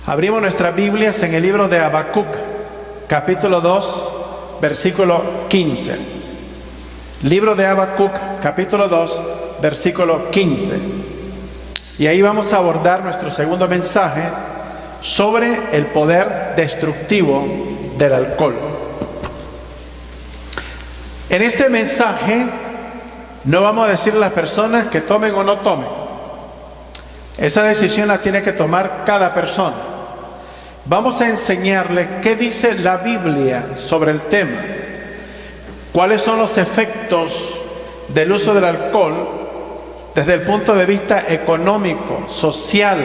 Abrimos nuestras Biblias en el libro de Habacuc, capítulo 2, versículo 15. Libro de Habacuc, capítulo 2, versículo 15. Y ahí vamos a abordar nuestro segundo mensaje sobre el poder destructivo del alcohol. En este mensaje no vamos a decirle a las personas que tomen o no tomen. Esa decisión la tiene que tomar cada persona. Vamos a enseñarle qué dice la Biblia sobre el tema, cuáles son los efectos del uso del alcohol desde el punto de vista económico, social,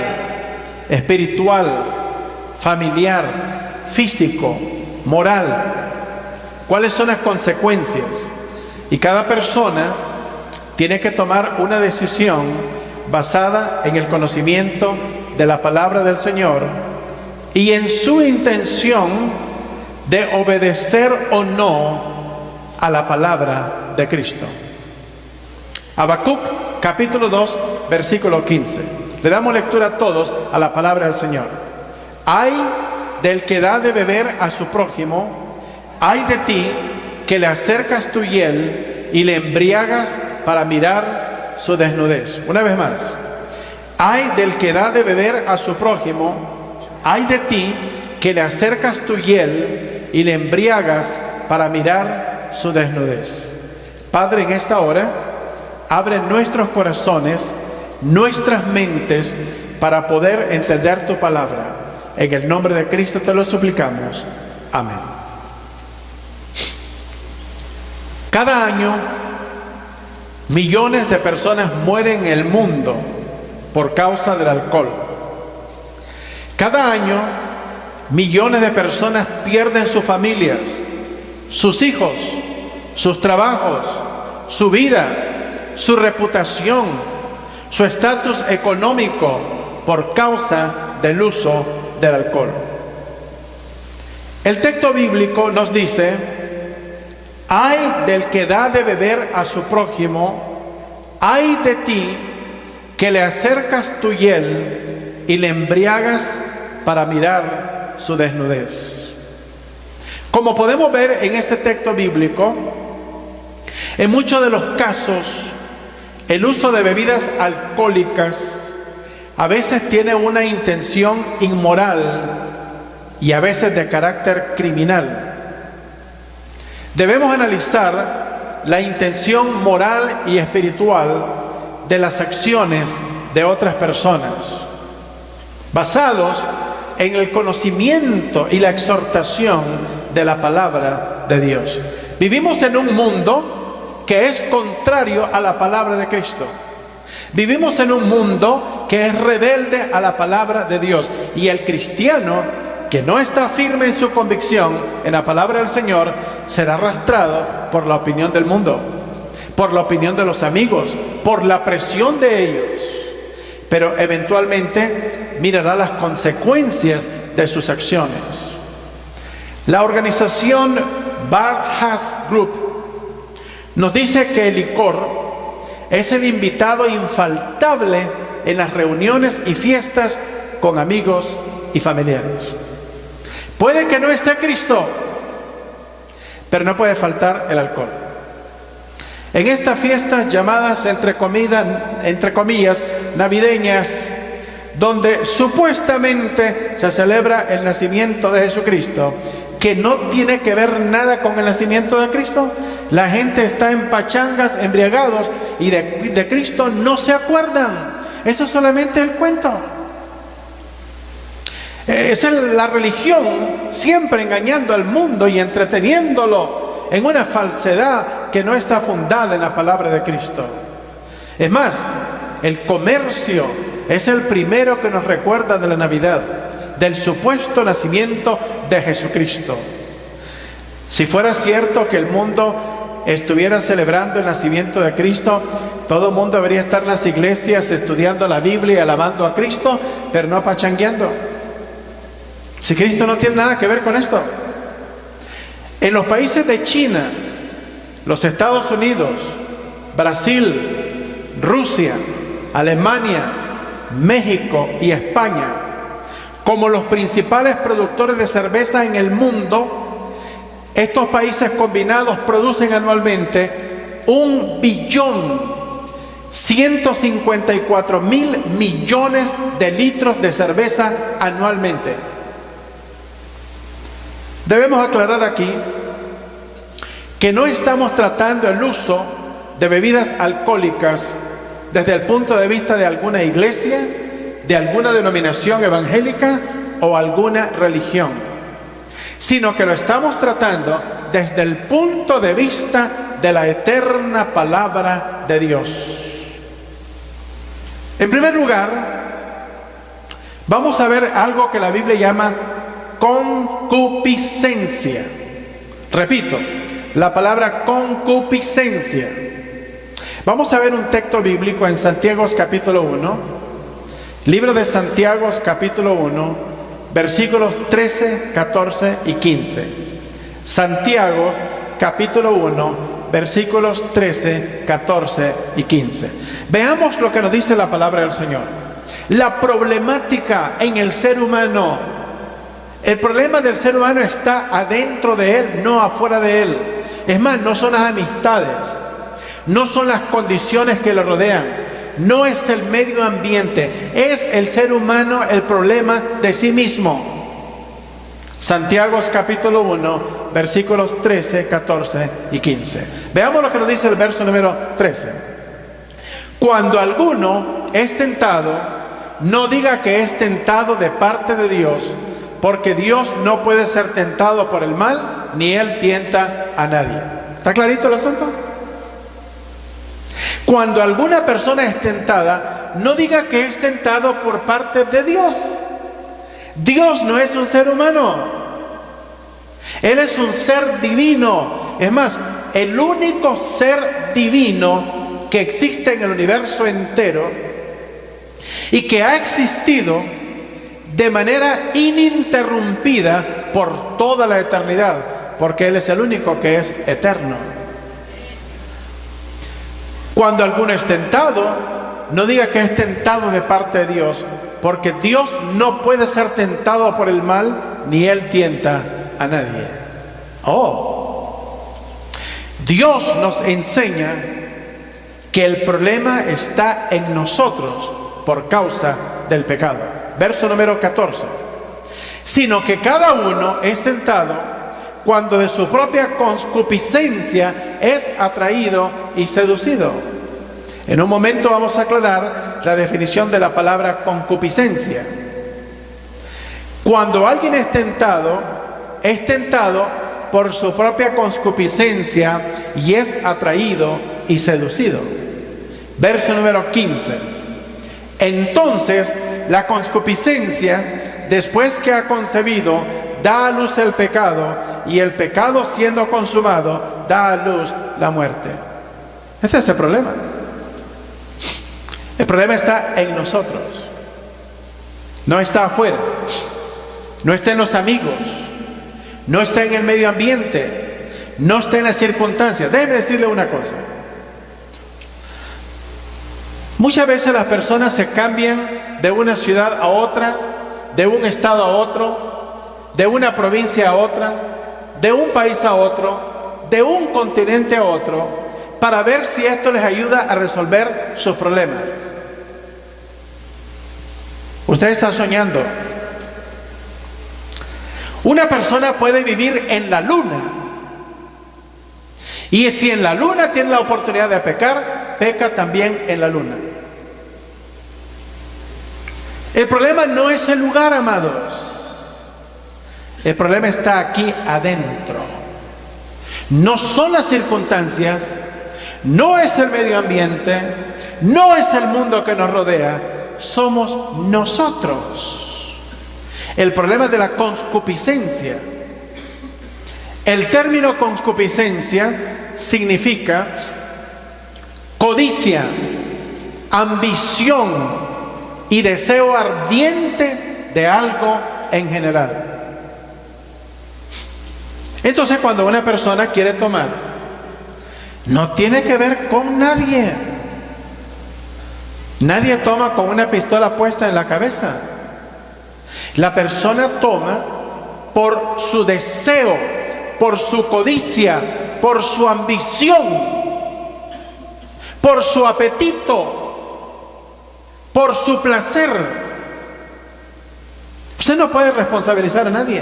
espiritual, familiar, físico, moral, cuáles son las consecuencias. Y cada persona tiene que tomar una decisión basada en el conocimiento de la palabra del Señor y en su intención de obedecer o no a la palabra de Cristo. Habacuc, capítulo 2, versículo 15. Le damos lectura a todos a la palabra del Señor. Ay del que da de beber a su prójimo, ay de ti que le acercas tu hiel y le embriagas para mirar su desnudez. Una vez más. Ay del que da de beber a su prójimo, ay de ti que le acercas tu hiel y le embriagas para mirar su desnudez. Padre, en esta hora, abre nuestros corazones, nuestras mentes, para poder entender tu palabra. En el nombre de Cristo te lo suplicamos. Amén. Cada año, millones de personas mueren en el mundo por causa del alcohol. Cada año, millones de personas pierden sus familias, sus hijos, sus trabajos, su vida, su reputación, su estatus económico por causa del uso del alcohol. El texto bíblico nos dice: ay del que da de beber a su prójimo, ay de ti que le acercas tu hiel y le embriagas para mirar su desnudez. Como podemos ver en este texto bíblico, en muchos de los casos, el uso de bebidas alcohólicas a veces tiene una intención inmoral y a veces de carácter criminal. Debemos analizar la intención moral y espiritual de las acciones de otras personas, basados en el conocimiento y la exhortación de la palabra de Dios. Vivimos en un mundo que es contrario a la palabra de Cristo. Vivimos en un mundo que es rebelde a la palabra de Dios. Y el cristiano que no está firme en su convicción en la palabra del Señor será arrastrado por la opinión del mundo, por la opinión de los amigos, por la presión de ellos. Pero eventualmente mirará las consecuencias de sus acciones. La organización Bar-Haz Group nos dice que el licor es el invitado infaltable en las reuniones y fiestas con amigos y familiares. Puede que no esté Cristo, pero no puede faltar el alcohol. En estas fiestas llamadas entre comillas navideñas, donde supuestamente se celebra el nacimiento de Jesucristo, que no tiene que ver nada con el nacimiento de Cristo, la gente está en pachangas, embriagados, y de Cristo no se acuerdan. Eso es solamente el cuento. Es la religión siempre engañando al mundo y entreteniéndolo en una falsedad que no está fundada en la palabra de Cristo. Es más, el comercio es el primero que nos recuerda de la Navidad, del supuesto nacimiento de Jesucristo. Si fuera cierto que el mundo estuviera celebrando el nacimiento de Cristo, todo el mundo debería estar en las iglesias estudiando la Biblia y alabando a Cristo, pero no pachangueando. Si Cristo no tiene nada que ver con esto. En los países de China, los Estados Unidos, Brasil, Rusia, Alemania, México y España, como los principales productores de cerveza en el mundo, estos países combinados producen anualmente 1.154.000 millones de litros de cerveza anualmente. Debemos aclarar aquí que no estamos tratando el uso de bebidas alcohólicas desde el punto de vista de alguna iglesia, de alguna denominación evangélica o alguna religión, sino que lo estamos tratando desde el punto de vista de la eterna palabra de Dios. En primer lugar, vamos a ver algo que la Biblia llama concupiscencia. Repito, la palabra concupiscencia. Vamos a ver un texto bíblico en Santiago capítulo 1, libro de Santiago capítulo 1, versículos 13, 14 y 15. Santiago capítulo 1, versículos 13, 14 y 15. Veamos lo que nos dice la palabra del Señor. La problemática en el ser humano, el problema del ser humano está adentro de él, no afuera de él. Es más, no son las amistades, no son las condiciones que lo rodean, no es el medio ambiente, es el ser humano el problema de sí mismo. Santiago capítulo 1, versículos 13, 14 y 15. Veamos lo que nos dice el verso número 13. Cuando alguno es tentado, no diga que es tentado de parte de Dios, porque Dios no puede ser tentado por el mal, ni Él tienta a nadie. ¿Está clarito el asunto? Cuando alguna persona es tentada, no diga que es tentado por parte de Dios. Dios no es un ser humano. Él es un ser divino. Es más, el único ser divino que existe en el universo entero y que ha existido de manera ininterrumpida por toda la eternidad, porque Él es el único que es eterno. Cuando alguno es tentado, no diga que es tentado de parte de Dios, porque Dios no puede ser tentado por el mal, ni Él tienta a nadie. Dios nos enseña que el problema está en nosotros por causa del pecado. Verso número 14. Sino que cada uno es tentado cuando de su propia concupiscencia es atraído y seducido. En un momento vamos a aclarar la definición de la palabra concupiscencia. Cuando alguien es tentado por su propia concupiscencia y es atraído y seducido. Verso número 15. Entonces, la concupiscencia, después que ha concebido, da a luz el pecado, y el pecado siendo consumado, da a luz la muerte. Ese es el problema. El problema está en nosotros. No está afuera. No está en los amigos. No está en el medio ambiente. No está en las circunstancias. Déjeme decirle una cosa. Muchas veces las personas se cambian de una ciudad a otra, de un estado a otro, de una provincia a otra, de un país a otro, de un continente a otro, para ver si esto les ayuda a resolver sus problemas. Usted está soñando. Una persona puede vivir en la luna, y si en la luna tiene la oportunidad de pecar, peca también en la luna. El problema no es el lugar, amados. El problema está aquí adentro. No son las circunstancias, no es el medio ambiente, no es el mundo que nos rodea, somos nosotros. El problema de la concupiscencia. El término concupiscencia significa codicia, ambición y deseo ardiente de algo en general. Entonces, cuando una persona quiere tomar, no tiene que ver con nadie. Nadie toma con una pistola puesta en la cabeza. La persona toma por su deseo, por su codicia, por su ambición, por su apetito, por su placer. Usted no puede responsabilizar a nadie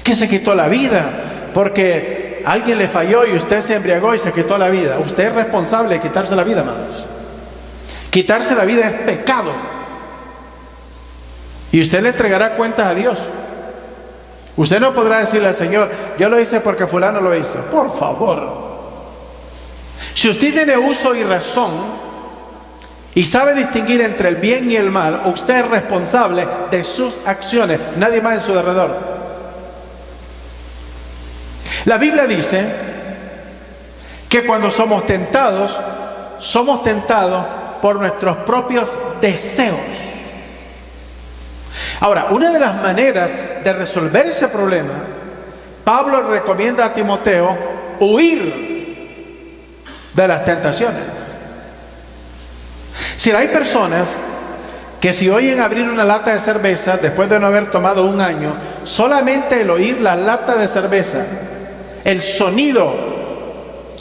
que se quitó la vida porque alguien le falló y usted se embriagó y se quitó la vida. Usted es responsable de quitarse la vida, amados. Quitarse la vida es pecado. Y usted le entregará cuentas a Dios. Usted no podrá decirle al Señor, yo lo hice porque fulano lo hizo. Por favor. Si usted tiene uso y razón y sabe distinguir entre el bien y el mal, usted es responsable de sus acciones, nadie más en su alrededor. La Biblia dice que cuando somos tentados por nuestros propios deseos. Ahora, una de las maneras de resolver ese problema, Pablo recomienda a Timoteo huir de las tentaciones. Si hay personas que si oyen abrir una lata de cerveza después de no haber tomado un año, solamente el oír la lata de cerveza, el sonido,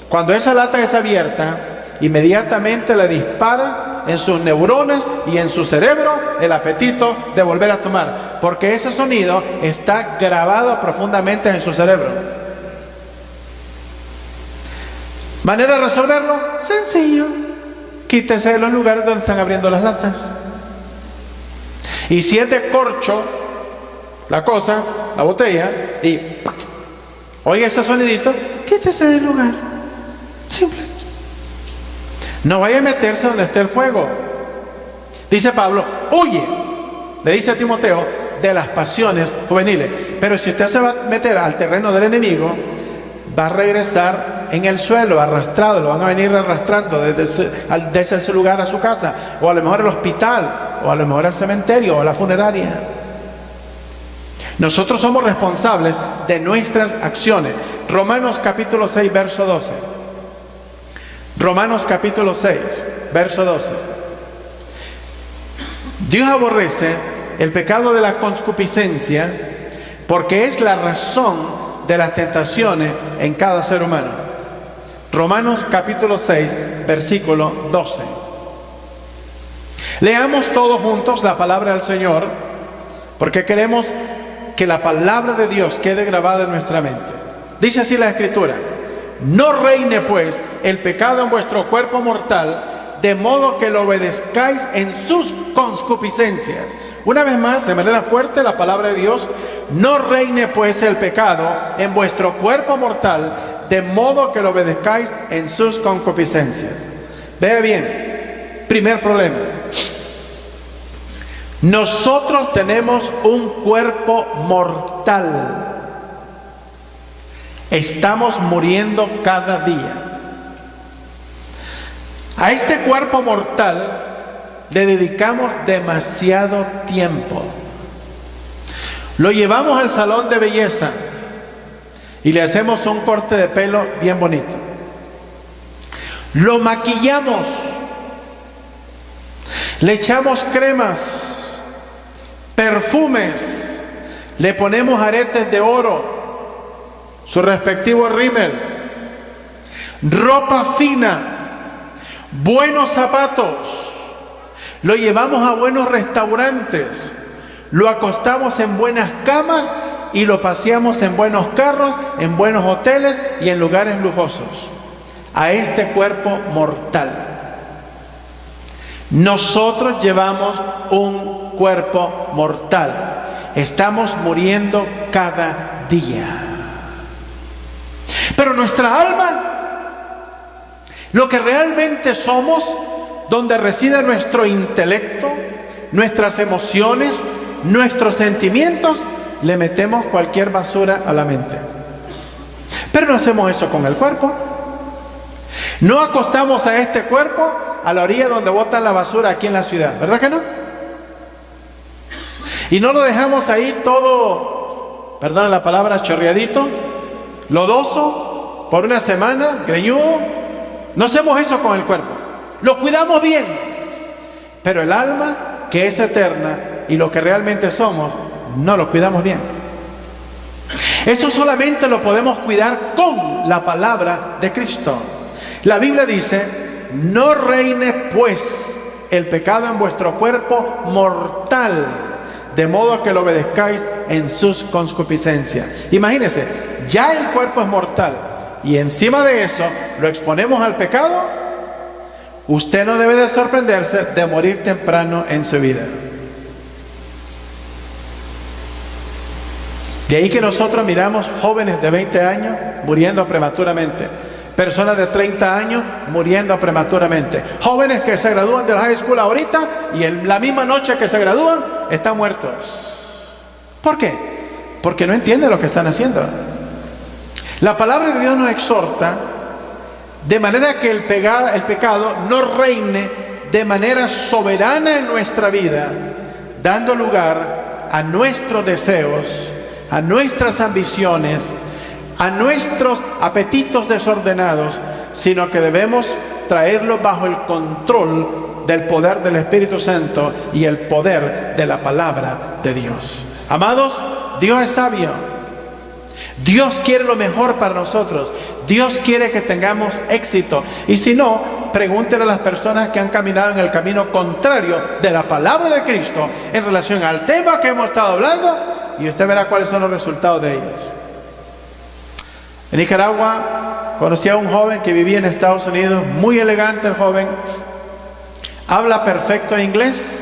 cuando esa lata es abierta, inmediatamente le dispara en sus neuronas y en su cerebro el apetito de volver a tomar, porque ese sonido está grabado profundamente en su cerebro. ¿Manera de resolverlo? Sencillo. Quítese de los lugares donde están abriendo las latas. Y si es de corcho la cosa, la botella, y oiga ese sonidito, quítese del lugar. Simple. No vaya a meterse donde esté el fuego. Dice Pablo, huye, le dice a Timoteo, de las pasiones juveniles. Pero si usted se va a meter al terreno del enemigo, va a regresar en el suelo, arrastrado, lo van a venir arrastrando desde ese lugar a su casa, o a lo mejor al hospital, o a lo mejor al cementerio, o a la funeraria. Nosotros somos responsables de nuestras acciones. Romanos capítulo 6, verso 12. Romanos capítulo 6, verso 12. Dios aborrece el pecado de la concupiscencia porque es la razón de las tentaciones en cada ser humano. Romanos capítulo 6, versículo 12. Leamos todos juntos la palabra del Señor, porque queremos que la palabra de Dios quede grabada en nuestra mente. Dice así la Escritura: no reine pues el pecado en vuestro cuerpo mortal, de modo que lo obedezcáis en sus concupiscencias. Una vez más, de manera fuerte, la palabra de Dios: no reine pues el pecado en vuestro cuerpo mortal, de modo que lo obedezcáis en sus concupiscencias. Vea bien, primer problema. Nosotros tenemos un cuerpo mortal. Estamos muriendo cada día. A este cuerpo mortal le dedicamos demasiado tiempo. Lo llevamos al salón de belleza y le hacemos un corte de pelo bien bonito. Lo maquillamos, le echamos cremas, perfumes, le ponemos aretes de oro, su respectivo rímel, ropa fina, buenos zapatos, lo llevamos a buenos restaurantes, lo acostamos en buenas camas y lo paseamos en buenos carros, en buenos hoteles y en lugares lujosos. A este cuerpo mortal. Nosotros llevamos un cuerpo mortal. Estamos muriendo cada día. Pero nuestra alma, lo que realmente somos, donde reside nuestro intelecto, nuestras emociones, nuestros sentimientos, le metemos cualquier basura a la mente. Pero no hacemos eso con el cuerpo. No acostamos a este cuerpo a la orilla donde botan la basura aquí en la ciudad, ¿verdad que no? Y no lo dejamos ahí todo, perdón la palabra, chorreadito, lodoso, por una semana, greñudo. No hacemos eso con el cuerpo. Lo cuidamos bien. Pero el alma, que es eterna, y lo que realmente somos, no lo cuidamos bien. Eso solamente lo podemos cuidar con la palabra de Cristo. La Biblia dice: no reine pues el pecado en vuestro cuerpo mortal, de modo que lo obedezcáis en sus concupiscencias. Imagínense, ya el cuerpo es mortal y encima de eso lo exponemos al pecado. Usted no debe de sorprenderse de morir temprano en su vida. De ahí que nosotros miramos jóvenes de 20 años muriendo prematuramente, personas de 30 años muriendo prematuramente, jóvenes que se gradúan de la high school ahorita y en la misma noche que se gradúan están muertos. ¿Por qué? Porque no entienden lo que están haciendo. La palabra de Dios nos exhorta de manera que el pecado no reine de manera soberana en nuestra vida, dando lugar a nuestros deseos, a nuestras ambiciones, a nuestros apetitos desordenados, sino que debemos traerlo bajo el control del poder del Espíritu Santo y el poder de la palabra de Dios. Amados, Dios es sabio. Dios quiere lo mejor para nosotros. Dios quiere que tengamos éxito. Y si no, pregúntenle a las personas que han caminado en el camino contrario de la palabra de Cristo en relación al tema que hemos estado hablando, y usted verá cuáles son los resultados de ellos. En Nicaragua conocí a un joven que vivía en Estados Unidos, muy elegante el joven, habla perfecto inglés,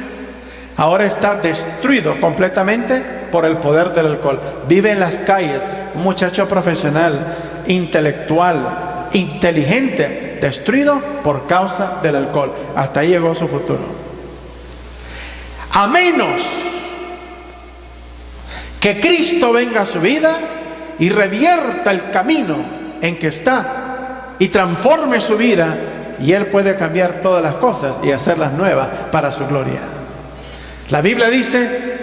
ahora está destruido completamente por el poder del alcohol. Vive en las calles, un muchacho profesional, intelectual, inteligente, destruido por causa del alcohol. Hasta ahí llegó su futuro. A menos que Cristo venga a su vida y revierta el camino en que está y transforme su vida, y Él puede cambiar todas las cosas y hacerlas nuevas para su gloria. La Biblia dice: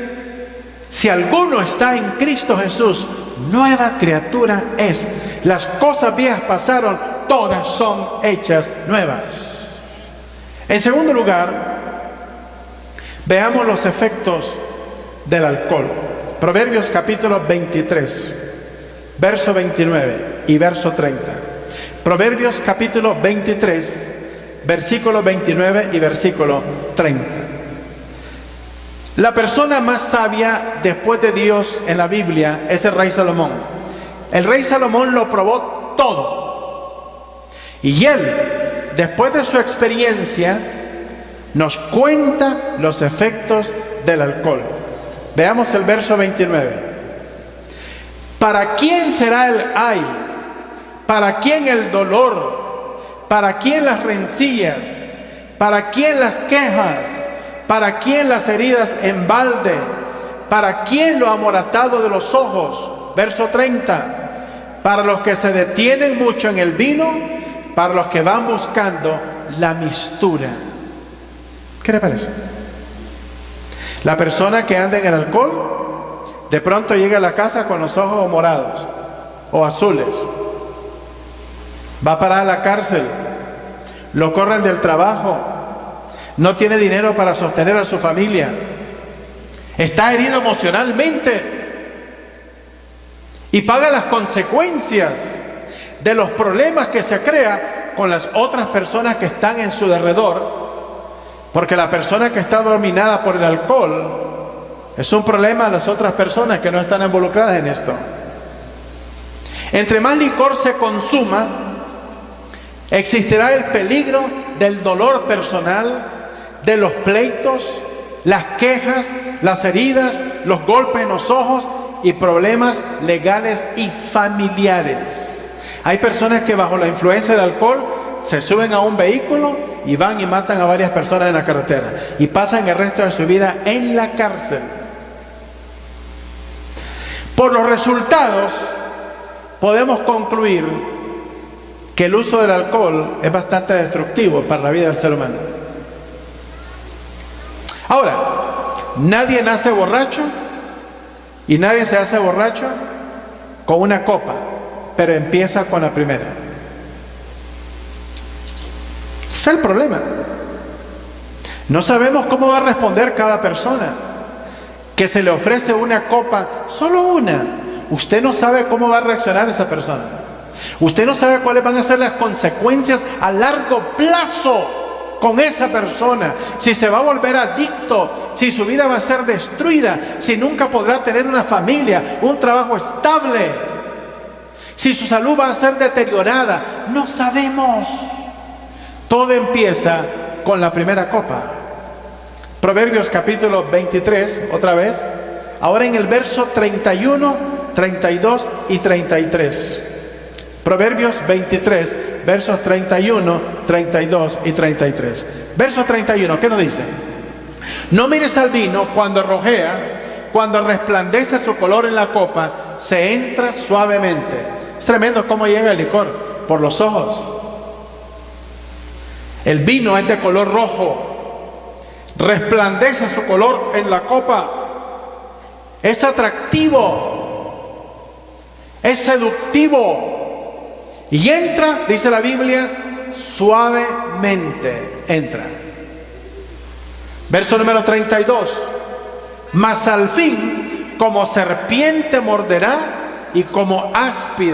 si alguno está en Cristo Jesús, nueva criatura es. Las cosas viejas pasaron, todas son hechas nuevas. En segundo lugar, veamos los efectos del alcohol. Proverbios capítulo 23, verso 29 y verso 30. Proverbios capítulo 23, versículo 29 y versículo 30. La persona más sabia después de Dios en la Biblia es el rey Salomón. El rey Salomón lo probó todo. Y él, después de su experiencia, nos cuenta los efectos del alcohol. Veamos el verso 29. ¿Para quién será el ay? ¿Para quién el dolor? ¿Para quién las rencillas? ¿Para quién las quejas? ¿Para quién las heridas en balde? ¿Para quién lo amoratado de los ojos? Verso 30. Para los que se detienen mucho en el vino, para los que van buscando la mistura. ¿Qué le parece? La persona que anda en el alcohol, de pronto llega a la casa con los ojos morados o azules. Va a parar a la cárcel, lo corren del trabajo, no tiene dinero para sostener a su familia, está herido emocionalmente y paga las consecuencias de los problemas que se crea con las otras personas que están en su derredor, porque la persona que está dominada por el alcohol es un problema a las otras personas que no están involucradas en esto. Entre más licor se consuma, existirá el peligro del dolor personal, de los pleitos, las quejas, las heridas, los golpes en los ojos y problemas legales y familiares. Hay personas que bajo la influencia del alcohol se suben a un vehículo y van y matan a varias personas en la carretera y pasan el resto de su vida en la cárcel. Por los resultados podemos concluir que el uso del alcohol es bastante destructivo para la vida del ser humano. Ahora, nadie nace borracho y nadie se hace borracho con una copa, pero empieza con la primera. Ese es el problema. No sabemos cómo va a responder cada persona. que se le ofrece una copa, solo una, usted no sabe cómo va a reaccionar esa persona. Usted no sabe cuáles van a ser las consecuencias a largo plazo con esa persona. Si se va a volver adicto, si su vida va a ser destruida, si nunca podrá tener una familia, un trabajo estable, si su salud va a ser deteriorada. No sabemos. Todo empieza con la primera copa. Proverbios capítulo 23, otra vez. Ahora en el verso 31, 32 y 33. Proverbios 23, versos 31, 32 y 33. Verso 31, ¿qué nos dice? No mires al vino cuando rojea, cuando resplandece su color en la copa, se entra suavemente. Es tremendo cómo llega el licor, por los ojos. El vino es de color rojo, resplandece su color en la copa, es atractivo, es seductivo. Y entra, dice la Biblia, suavemente entra. Verso número 32. Mas al fin, como serpiente morderá y como áspid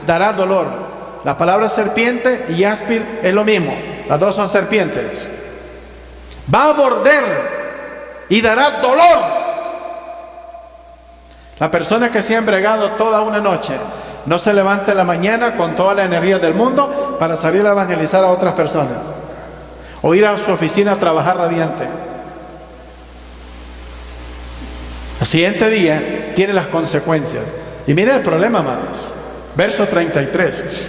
dará dolor. La palabra serpiente y áspid es lo mismo. Las dos son serpientes. Va a morder y dará dolor. La persona que se ha embriagado toda una noche no se levanta en la mañana con toda la energía del mundo para salir a evangelizar a otras personas o ir a su oficina a trabajar radiante. El siguiente día tiene las consecuencias. Y miren el problema, amados. Verso 33.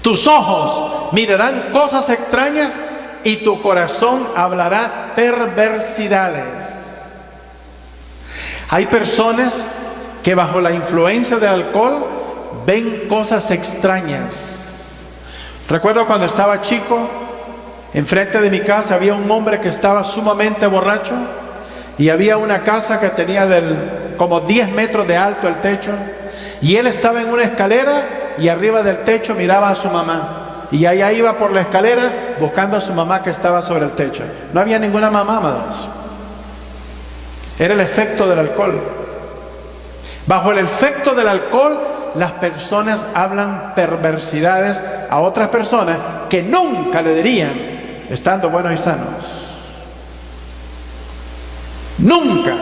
Tus ojos mirarán cosas extrañas y tu corazón hablará perversidades. Hay personas que bajo la influencia del alcohol ven cosas extrañas. Recuerdo cuando estaba chico, enfrente de mi casa había un hombre que estaba sumamente borracho y había una casa que tenía como 10 metros de alto el techo, y él estaba en una escalera y arriba del techo miraba a su mamá, y allá iba por la escalera buscando a su mamá que estaba sobre el techo. No había ninguna mamá, amados. Era el efecto del alcohol. Bajo el efecto del alcohol, las personas hablan perversidades a otras personas que nunca le dirían estando buenos y sanos. Nunca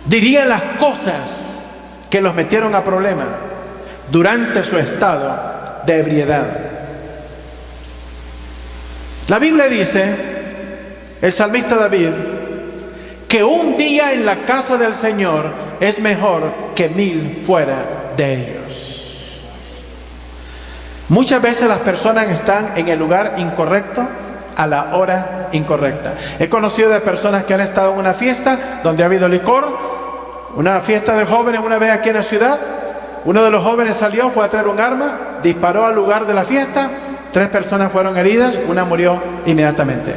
dirían las cosas que los metieron a problemas durante su estado de ebriedad. La Biblia dice, el salmista David, que un día en la casa del Señor es mejor que 1000 fuera de ellos. Muchas veces las personas están en el lugar incorrecto a la hora incorrecta. He conocido de personas que han estado en una fiesta donde ha habido licor, una fiesta de jóvenes una vez aquí en la ciudad. Uno de los jóvenes salió, fue a traer un arma, disparó al lugar de la fiesta, 3 personas fueron heridas, una murió inmediatamente.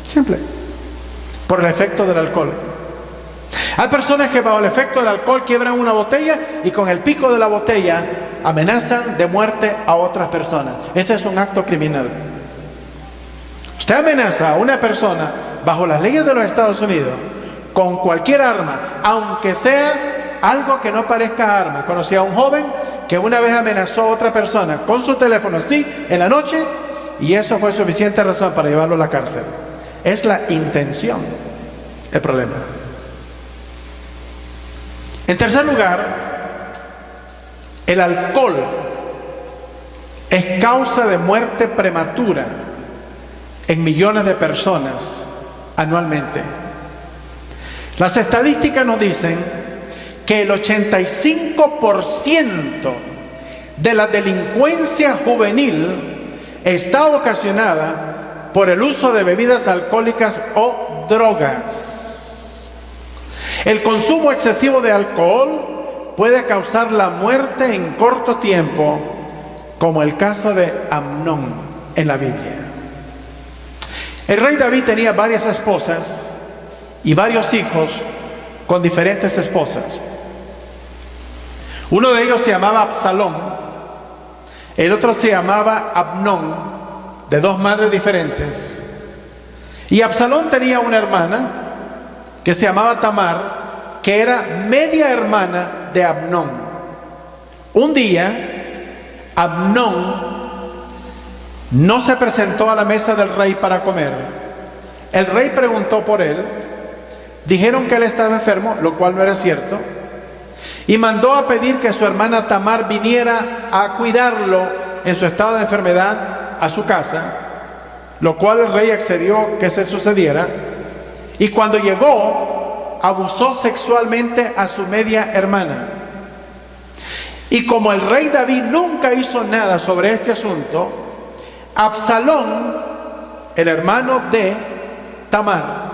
Simple. Por el efecto del alcohol. Hay personas que bajo el efecto del alcohol quiebran una botella y con el pico de la botella amenazan de muerte a otras personas. Ese es un acto criminal. Usted amenaza a una persona bajo las leyes de los Estados Unidos con cualquier arma, aunque sea algo que no parezca arma. Conocí a un joven que una vez amenazó a otra persona con su teléfono, sí, en la noche, y eso fue suficiente razón para llevarlo a la cárcel. Es la intención el problema. En tercer lugar, el alcohol es causa de muerte prematura en millones de personas anualmente. Las estadísticas nos dicen que el 85% de la delincuencia juvenil está ocasionada por el uso de bebidas alcohólicas o drogas. El consumo excesivo de alcohol puede causar la muerte en corto tiempo, como el caso de Amnón en la Biblia. El rey David tenía varias esposas y varios hijos con diferentes esposas. Uno de ellos se llamaba Absalón, el otro se llamaba Amnón, de 2 madres diferentes. Y Absalón tenía una hermana que se llamaba Tamar, que era media hermana de Amnón. Un día, Amnón no se presentó a la mesa del rey para comer. El rey preguntó por él. Dijeron que él estaba enfermo, lo cual no era cierto, y mandó a pedir que su hermana Tamar viniera a cuidarlo en su estado de enfermedad a su casa, lo cual el rey accedió que se sucediera. Y cuando llegó, abusó sexualmente a su media hermana. Y como el rey David nunca hizo nada sobre este asunto, Absalón, el hermano de Tamar,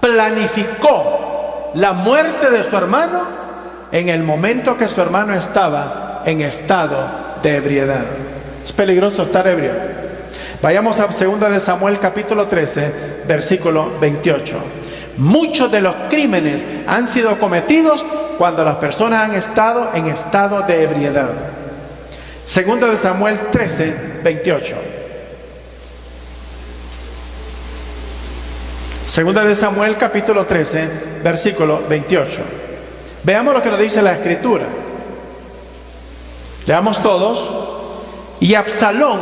planificó la muerte de su hermano en el momento que su hermano estaba en estado de ebriedad. Es peligroso estar ebrio. Vayamos a 2 de Samuel capítulo 13, versículo 28. Muchos de los crímenes han sido cometidos cuando las personas han estado en estado de ebriedad. 2 de Samuel 13, 28. Segunda de Samuel capítulo 13, versículo 28. Veamos lo que nos dice la Escritura. Leamos todos. Y Absalón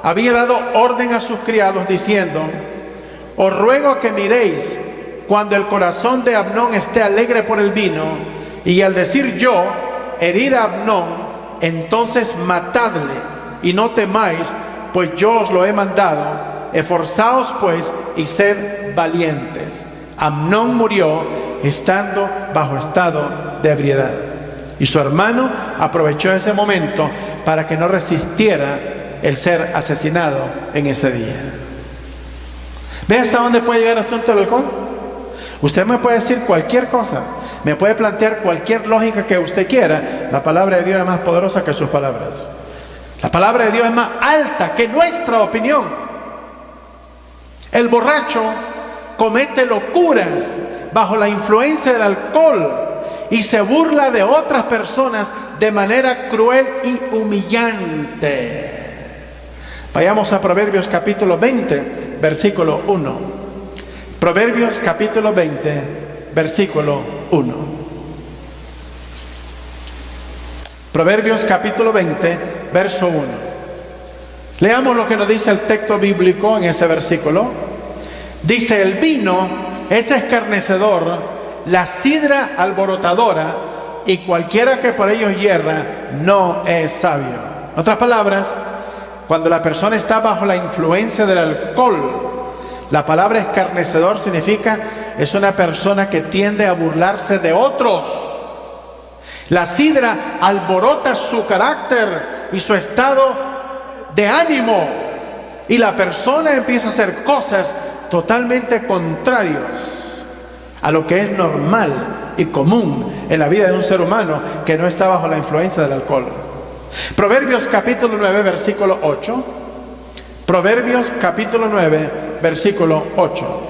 había dado orden a sus criados diciendo: os ruego que miréis cuando el corazón de Amnón esté alegre por el vino, y al decir yo, herid a Amnón, entonces matadle, y no temáis, pues yo os lo he mandado. Esforzaos pues y sed valientes. Amnón murió estando bajo estado de ebriedad. Y su hermano aprovechó ese momento para que no resistiera el ser asesinado en ese día. ¿Ve hasta dónde puede llegar el asunto del alcohol? Usted me puede decir cualquier cosa, me puede plantear cualquier lógica que usted quiera. La palabra de Dios es más poderosa que sus palabras. La palabra de Dios es más alta que nuestra opinión. El borracho comete locuras bajo la influencia del alcohol y se burla de otras personas de manera cruel y humillante. Vayamos a Proverbios capítulo 20, versículo 1. Proverbios capítulo 20, versículo 1. Proverbios capítulo 20, verso 1. Leamos lo que nos dice el texto bíblico en ese versículo. Dice: el vino es escarnecedor, la sidra alborotadora, y cualquiera que por ellos hierra no es sabio. En otras palabras, cuando la persona está bajo la influencia del alcohol, la palabra escarnecedor significa es una persona que tiende a burlarse de otros. La sidra alborota su carácter y su estado de ánimo, y la persona empieza a hacer cosas totalmente contrarias a lo que es normal y común en la vida de un ser humano que no está bajo la influencia del alcohol. Proverbios capítulo 9, versículo 8. Proverbios capítulo 9, versículo 8.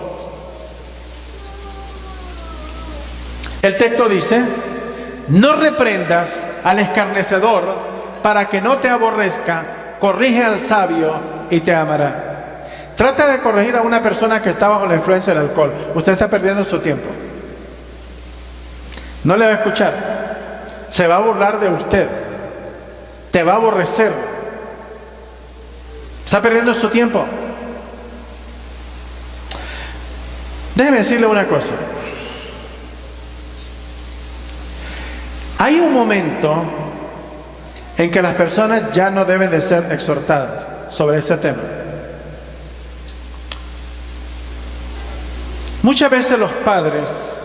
El texto dice: no reprendas al escarnecedor para que no te aborrezca, corrige al sabio y te amará. Trata de corregir a una persona que está bajo la influencia del alcohol. Usted está perdiendo su tiempo. No le va a escuchar. Se va a burlar de usted. Te va a aborrecer. Está perdiendo su tiempo. Déjeme decirle una cosa. Hay un momento en que las personas ya no deben de ser exhortadas sobre ese tema. Muchas veces los padres,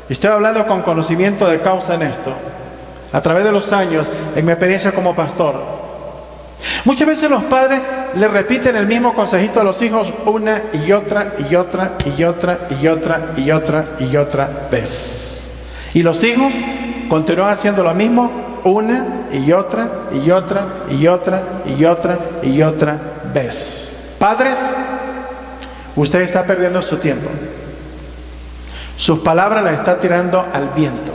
y estoy hablando con conocimiento de causa en esto, a través de los años, en mi experiencia como pastor, muchas veces los padres le repiten el mismo consejito a los hijos una y otra y otra y otra y otra y otra y otra vez. Y los hijos continúan haciendo lo mismo una y otra y otra y otra y otra y otra vez. Padres, usted está perdiendo su tiempo. Sus palabras las está tirando al viento.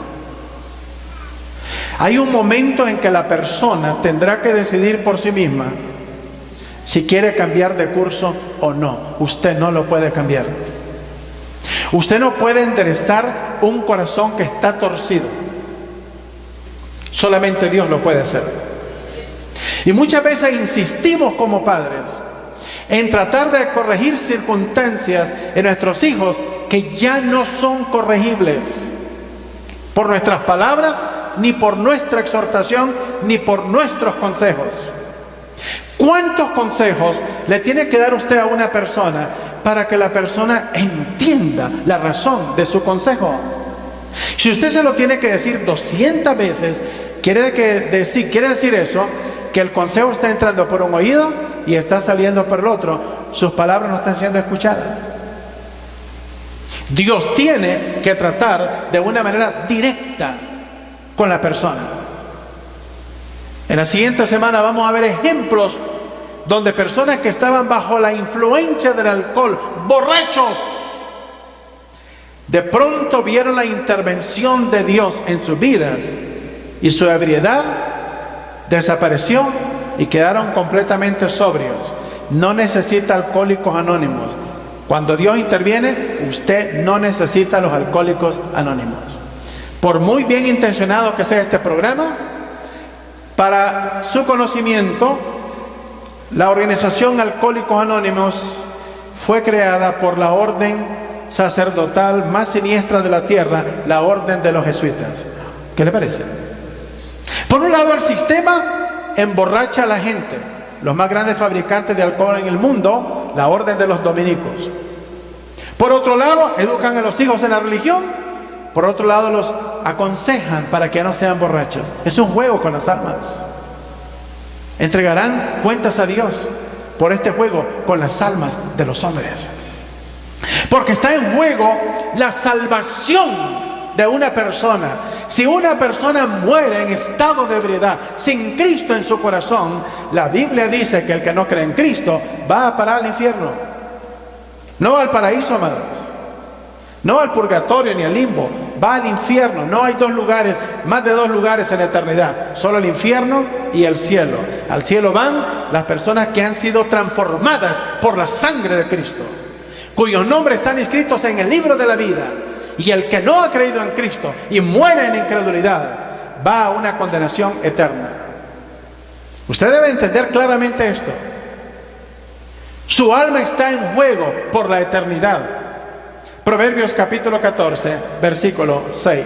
Hay un momento en que la persona tendrá que decidir por sí misma si quiere cambiar de curso o no. Usted no lo puede cambiar. Usted no puede enderezar un corazón que está torcido. Solamente Dios lo puede hacer. Y muchas veces insistimos como padres en tratar de corregir circunstancias en nuestros hijos que ya no son corregibles por nuestras palabras, ni por nuestra exhortación, ni por nuestros consejos. ¿Cuántos consejos le tiene que dar usted a una persona para que la persona entienda la razón de su consejo? Si usted se lo tiene que decir 200 veces, quiere decir eso, que el consejo está entrando por un oído y está saliendo por el otro. Sus palabras no están siendo escuchadas. Dios tiene que tratar de una manera directa con la persona. En la siguiente semana vamos a ver ejemplos donde personas que estaban bajo la influencia del alcohol, borrachos, de pronto vieron la intervención de Dios en sus vidas y su ebriedad desapareció y quedaron completamente sobrios. No necesita alcohólicos anónimos. Cuando Dios interviene, usted no necesita los alcohólicos anónimos. Por muy bien intencionado que sea este programa, para su conocimiento, la organización Alcohólicos Anónimos fue creada por la orden sacerdotal más siniestra de la tierra, la orden de los jesuitas. ¿Qué le parece? Por un lado, el sistema emborracha a la gente. Los más grandes fabricantes de alcohol en el mundo, la orden de los dominicos. Por otro lado, educan a los hijos en la religión. Por otro lado, los aconsejan para que no sean borrachos. Es un juego con las almas. Entregarán cuentas a Dios por este juego con las almas de los hombres. Porque está en juego la salvación de una persona. Si una persona muere en estado de ebriedad, sin Cristo en su corazón, la Biblia dice que el que no cree en Cristo va a parar al infierno. No va al paraíso, amados. No va al purgatorio ni al limbo. Va al infierno. No hay dos lugares, más de dos lugares en la eternidad. Solo el infierno y el cielo. Al cielo van las personas que han sido transformadas por la sangre de Cristo, cuyos nombres están inscritos en el libro de la vida. Y el que no ha creído en Cristo y muere en incredulidad va a una condenación eterna. Usted debe entender claramente esto. Su alma está en juego por la eternidad. Proverbios capítulo 14, versículo 6.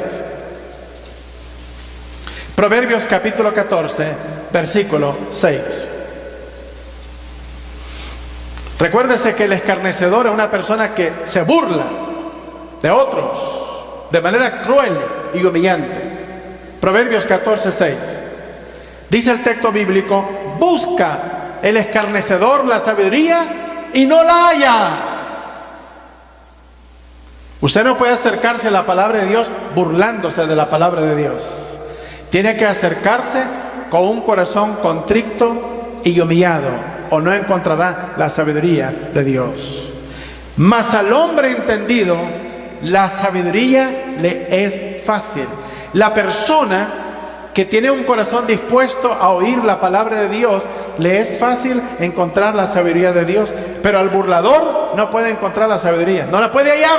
Proverbios capítulo 14, versículo 6. Recuérdese que el escarnecedor es una persona que se burla de otros de manera cruel y humillante. Proverbios 14, 6. Dice el texto bíblico: busca el escarnecedor la sabiduría y no la halla. Usted no puede acercarse a la palabra de Dios burlándose de la palabra de Dios. Tiene que acercarse con un corazón contrito y humillado, o no encontrará la sabiduría de Dios. Mas al hombre entendido, la sabiduría le es fácil. La persona que tiene un corazón dispuesto a oír la palabra de Dios, le es fácil encontrar la sabiduría de Dios. Pero al burlador no puede encontrar la sabiduría, no la puede hallar,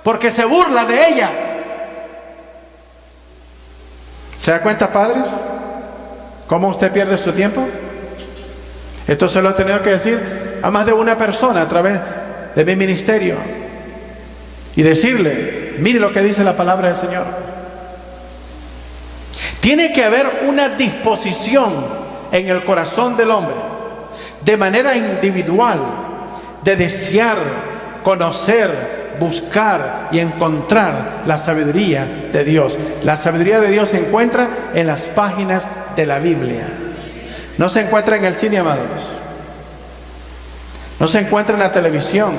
porque se burla de ella. ¿Se da cuenta, padres, cómo usted pierde su tiempo? Esto se lo he tenido que decir a más de una persona a través de mi ministerio, y decirle: mire lo que dice la palabra del Señor. Tiene que haber una disposición en el corazón del hombre, de manera individual, de desear, conocer, buscar y encontrar la sabiduría de Dios. La sabiduría de Dios se encuentra en las páginas de la Biblia. No se encuentra en el cine, amados. No se encuentra en la televisión.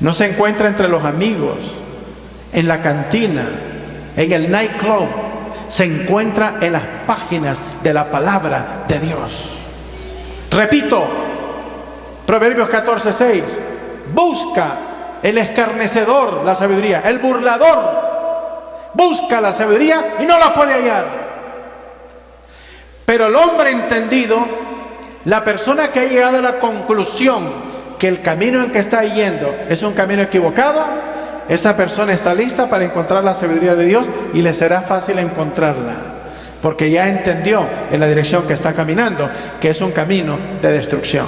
No se encuentra entre los amigos, en la cantina, en el nightclub. Se encuentra en las páginas de la palabra de Dios. Repito, Proverbios 14, 6. Busca el escarnecedor la sabiduría, el burlador busca la sabiduría y no la puede hallar. Pero el hombre entendido, la persona que ha llegado a la conclusión que el camino en que está yendo es un camino equivocado, esa persona está lista para encontrar la sabiduría de Dios y le será fácil encontrarla, porque ya entendió en la dirección que está caminando, que es un camino de destrucción.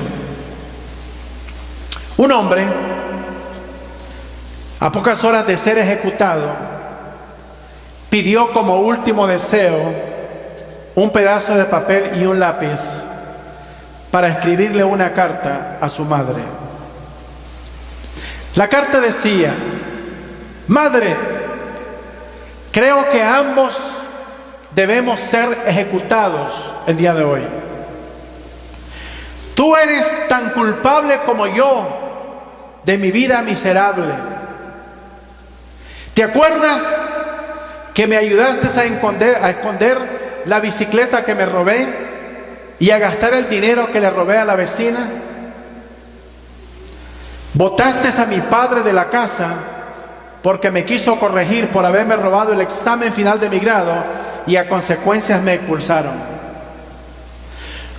Un hombre, a pocas horas de ser ejecutado, pidió como último deseo un pedazo de papel y un lápiz para escribirle una carta a su madre. La carta decía: Madre, creo que ambos debemos ser ejecutados el día de hoy. Tú eres tan culpable como yo de mi vida miserable. ¿Te acuerdas que me ayudaste a esconder la bicicleta que me robé y a gastar el dinero que le robé a la vecina? Botaste a mi padre de la casa porque me quiso corregir por haberme robado el examen final de mi grado y a consecuencias me expulsaron.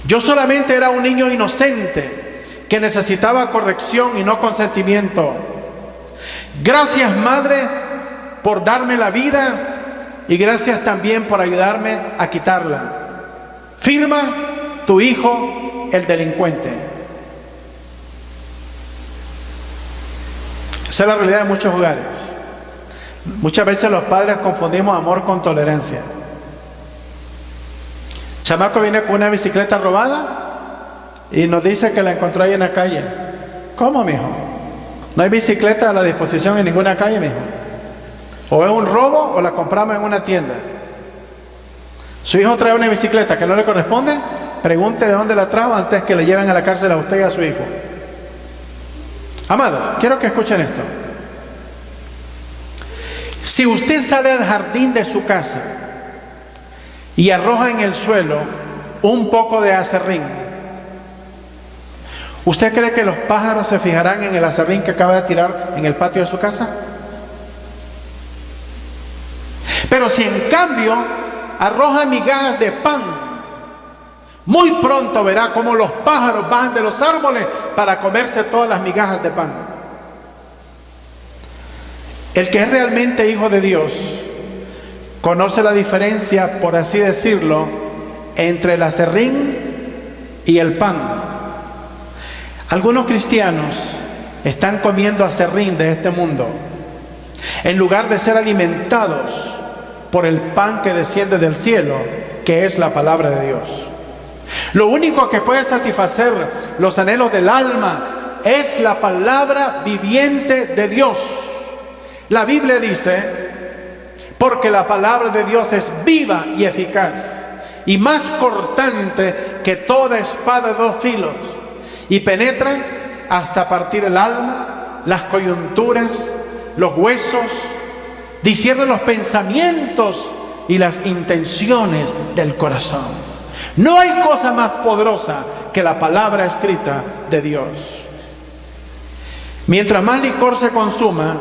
Yo solamente era un niño inocente que necesitaba corrección y no consentimiento. Gracias, madre, por darme la vida y gracias también por ayudarme a quitarla. Firma tu hijo, el delincuente. Esa es la realidad de muchos hogares. Muchas veces los padres confundimos amor con tolerancia. El chamaco viene con una bicicleta robada y nos dice que la encontró ahí en la calle. ¿Cómo, mijo? No hay bicicleta a la disposición en ninguna calle, mijo. O es un robo o la compramos en una tienda. Su hijo trae una bicicleta que no le corresponde, pregunte de dónde la trajo antes que le lleven a la cárcel a usted y a su hijo. Amados, quiero que escuchen esto. Si usted sale al jardín de su casa y arroja en el suelo un poco de aserrín, ¿usted cree que los pájaros se fijarán en el aserrín que acaba de tirar en el patio de su casa? Pero si en cambio arroja migajas de pan, muy pronto verá cómo los pájaros bajan de los árboles para comerse todas las migajas de pan. El que es realmente hijo de Dios conoce la diferencia, por así decirlo, entre el aserrín y el pan. Algunos cristianos están comiendo aserrín de este mundo en lugar de ser alimentados por el pan que desciende del cielo, que es la palabra de Dios. Lo único que puede satisfacer los anhelos del alma es la palabra viviente de Dios. La Biblia dice: porque la palabra de Dios es viva y eficaz y más cortante que toda espada de dos filos, y penetra hasta partir el alma, las coyunturas, los huesos, discierne los pensamientos y las intenciones del corazón. No hay cosa más poderosa que la palabra escrita de Dios. Mientras más licor se consuma,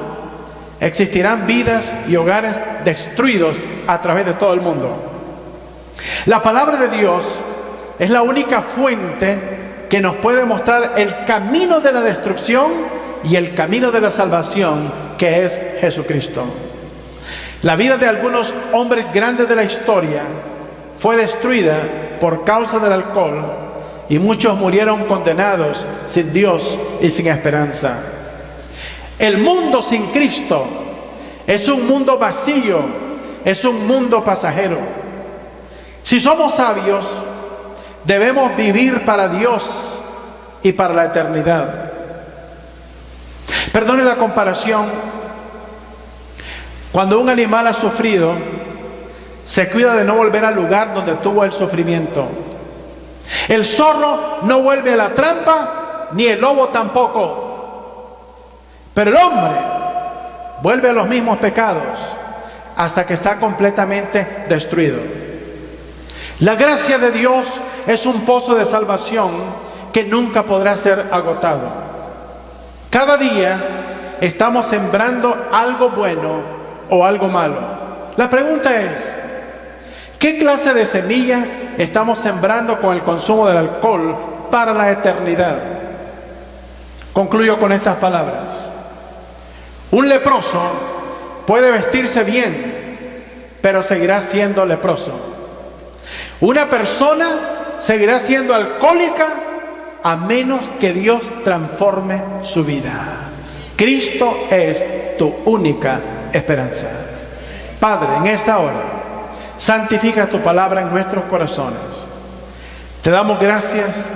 existirán vidas y hogares destruidos a través de todo el mundo. La palabra de Dios es la única fuente que nos puede mostrar el camino de la destrucción y el camino de la salvación, que es Jesucristo. La vida de algunos hombres grandes de la historia fue destruida por causa del alcohol y muchos murieron condenados sin Dios y sin esperanza. El mundo sin Cristo es un mundo vacío, es un mundo pasajero. Si somos sabios, debemos vivir para Dios y para la eternidad. Perdone la comparación. Cuando un animal ha sufrido, se cuida de no volver al lugar donde tuvo el sufrimiento. El zorro no vuelve a la trampa, ni el lobo tampoco. Pero el hombre vuelve a los mismos pecados hasta que está completamente destruido. La gracia de Dios es un pozo de salvación que nunca podrá ser agotado. Cada día estamos sembrando algo bueno o algo malo. La pregunta es: ¿qué clase de semilla estamos sembrando con el consumo del alcohol para la eternidad? Concluyo con estas palabras. Un leproso puede vestirse bien, pero seguirá siendo leproso. Una persona seguirá siendo alcohólica a menos que Dios transforme su vida. Cristo es tu única esperanza. Padre, en esta hora, santifica tu palabra en nuestros corazones. Te damos gracias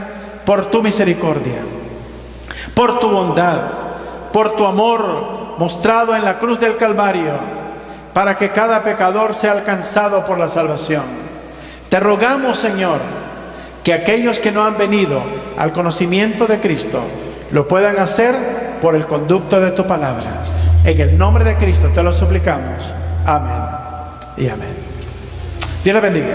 por tu misericordia, por tu bondad, por tu amor mostrado en la cruz del Calvario, para que cada pecador sea alcanzado por la salvación. Te rogamos, Señor, que aquellos que no han venido al conocimiento de Cristo lo puedan hacer por el conducto de tu palabra. En el nombre de Cristo te lo suplicamos. Amén y amén. Dios les bendiga.